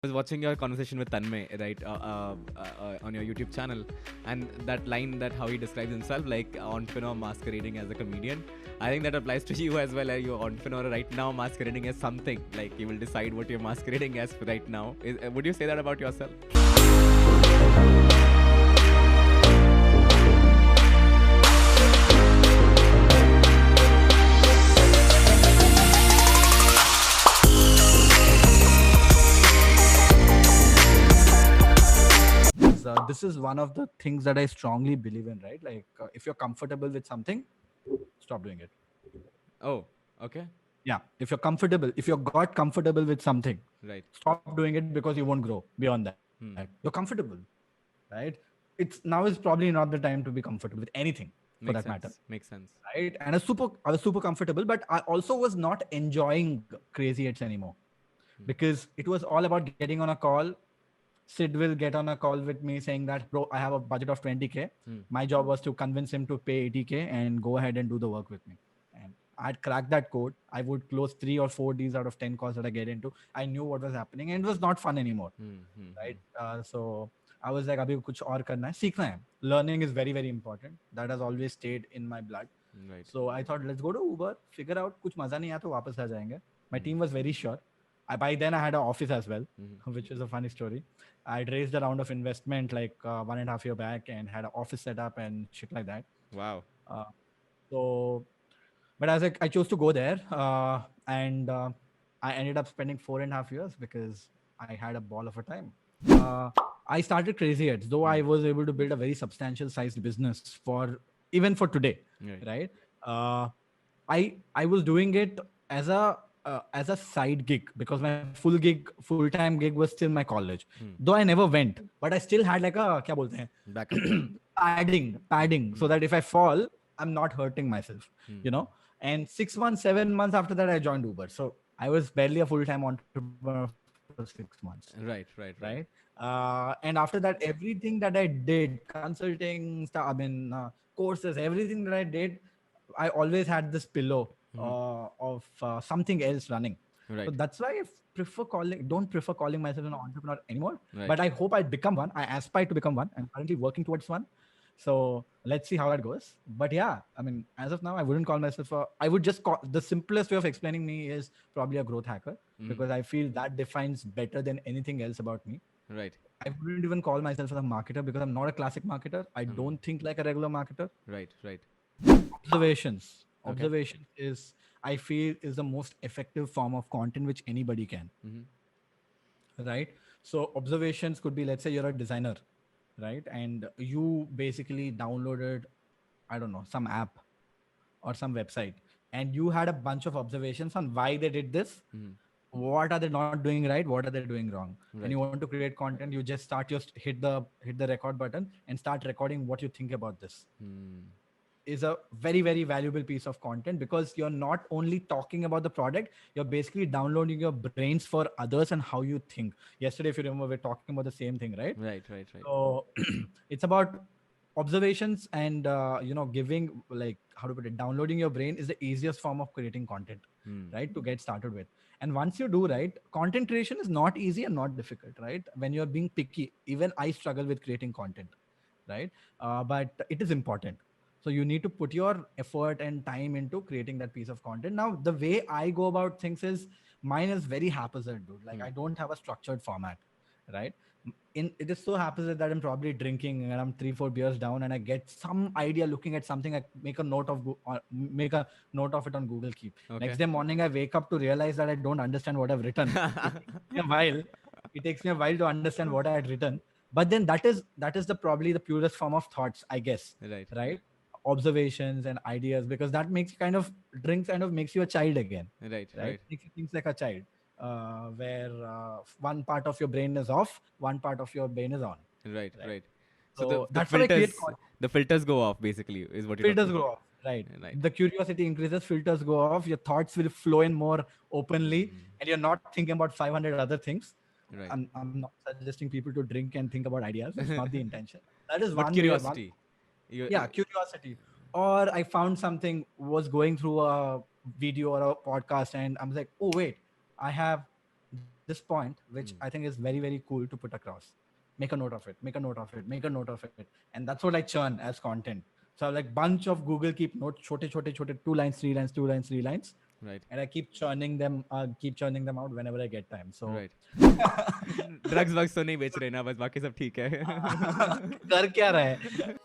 was watching your conversation with Tanmay, right, on your YouTube channel, and that line that how he describes himself, like entrepreneur masquerading as a comedian. I think that applies to you as well. You're entrepreneur right now masquerading as something. Like you will decide what you're masquerading as right now. Would you say that about yourself? This is one of the things that I strongly believe in, right? Like, if you're comfortable with something, stop doing it. Oh, okay, Yeah. If you're comfortable, if you got comfortable with something, right. stop doing it because you won't grow beyond that. You're Hmm. comfortable, right? It's now is probably not the time to be comfortable with anything for Makes that matter, sense. Makes sense. right? And I was super comfortable, but I also was not enjoying Crazy Eights anymore Hmm. because it was all about getting on a call. Sid will get on a call with me saying that, bro, I have a budget of 20K. Hmm. My job was to convince him to pay 80K and go ahead and do the work with me. And I'd crack that code. I would close 3 or 4 deals out of 10 calls that I get into. I knew what was happening and it was not fun anymore. Hmm. Hmm. Right. So I was like, abhi kuch aur karna hai, seekhna hai. Learning is very, very important. That has always stayed in my blood. Hmm. Right. So I thought, let's go to Uber, figure out kuch maza nahi aaya to wapas aa jayenge. My Hmm. team was very sure. By then I had an office as well, Hmm. which is a funny story. I'd raised a round of investment like 1.5 year back and had an office set up and shit like that. Wow. Uh, so, but I was like, I chose to go there, and I ended up spending 4.5 years because I had a ball of a time. Uh, I started Crazy Heads, though I Hmm. was able to build a very substantial sized business for even for today, Right. right? Uh, I was doing it as a side gig because my full time gig was still my college. Hmm. Though I never went, but I still had like a क्या बोलते Backup. हैं padding so Hmm. that if I fall, I'm not hurting myself, Hmm. you know. And 6 months, 7 months after that, I joined Uber. So I was barely a full time entrepreneur for 6 months, Right. right? Right. Right. And after that, everything that I did, consulting stuff, courses, everything that I did, I always had this pillow Hmm. of something else running. So Right. that's why don't prefer calling myself an entrepreneur anymore. Right. But I hope I become one. I aspire to become one. I'm currently working towards one. So let's see how that goes. But yeah, I mean, as of now, I wouldn't call myself I would just call the simplest way of explaining me is probably a growth hacker Hmm. because I feel that defines better than anything else about me. Right. I wouldn't even call myself as a marketer because I'm not a classic marketer. I Hmm. don't think like a regular marketer. Right. Right. Observations Okay. is, I feel, is the most effective form of content which anybody can, Hmm. right? So observations could be, let's say you're a designer, right, and you basically downloaded, I don't know, some app or some website, and you had a bunch of observations on why they did this, Hmm. what are they not doing right, what are they doing wrong, and you Right. want to create content, you just hit the record button and start recording what you think about this. Hmm. Is a very, very valuable piece of content because you're not only talking about the product, you're basically downloading your brains for others and how you think. Yesterday, if you remember, we're talking about the same thing, right? Right. Right. Right. So it's about observations and giving, like, how to put it, downloading your brain is the easiest form of creating content, Hmm. right, to get started with. And once you do, right, content creation is not easy and not difficult, right? When you're being picky, even I struggle with creating content, right? But it is important. So you need to put your effort and time into creating that piece of content. Now, the way I go about things is, mine is very haphazard, dude. Like, Hmm. I don't have a structured format, right? It is so haphazard that I'm probably drinking and I'm 3 4 beers down and I get some idea looking at something. I make a note of make a note of it on Google Keep. Next Okay. day morning, I wake up to realize that I don't understand what I've written. It takes me a while. It takes me a while to understand what I had written. But then that is the probably the purest form of thoughts, I guess, Right. right? Observations and ideas, because that makes you kind of makes you a child again, Right. right? Right. Makes you think like a child, where one part of your brain is off, one part of your brain is on, Right. right? Right. So So the that's how I create filters go off basically is what you're filters talking. go off, right? Right. The curiosity increases, filters go off, your thoughts will flow in more openly, Hmm. and you're not thinking about 500 other things. Right. I'm not suggesting people to drink and think about ideas. It's not the intention. That is But one way, one, curiosity. You. yeah, curiosity. Or I found something, was going through a video or a podcast, and I'm like, oh wait, I have this this point, which I think is very, very cool to put across. Make a note of it, make a note of it, make a note of it. And that's what I churn as content. So I have like bunch of Google Keep notes, chote, 2 lines, 3 lines, 2 lines, 3 lines. Right. And I keep churning them out whenever I get time. So Right. Drugs वग्स तो नहीं बेच रहे ना, बस बाकी सब ठीक है. कर क्या रहा है?